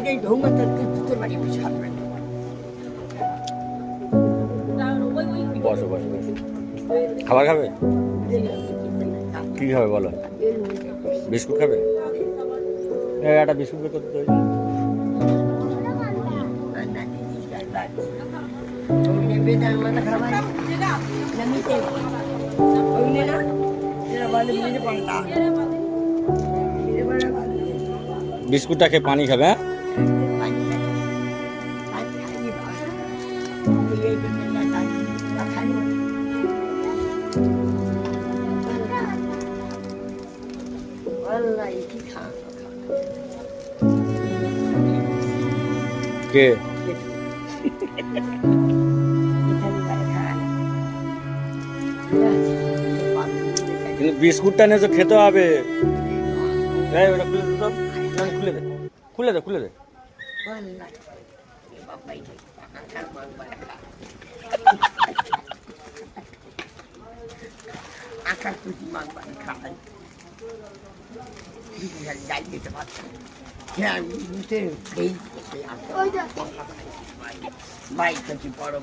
এই ঢৌমাটা তোর বাড়ি বসে হাঁটবেন। বসো বসো বসো। খাবার খাবে? কি খাবে বলো? বিস্কুট খাবে? একটা বিস্কুট বের করতে হবে। বিস্কুটটা খেয়ে পানি খাবে, হ্যাঁ? কে? কিন্তু বিস্কুটটা নিয়ে তো খেতে হবে। ওটা খুলে দে তো, খুলে দে, খুলে দে, খুলে দে। আকাশ কুচি মাছ বাড়ি খাই যাই দিতে পারতাম বাইক হচ্ছে বড়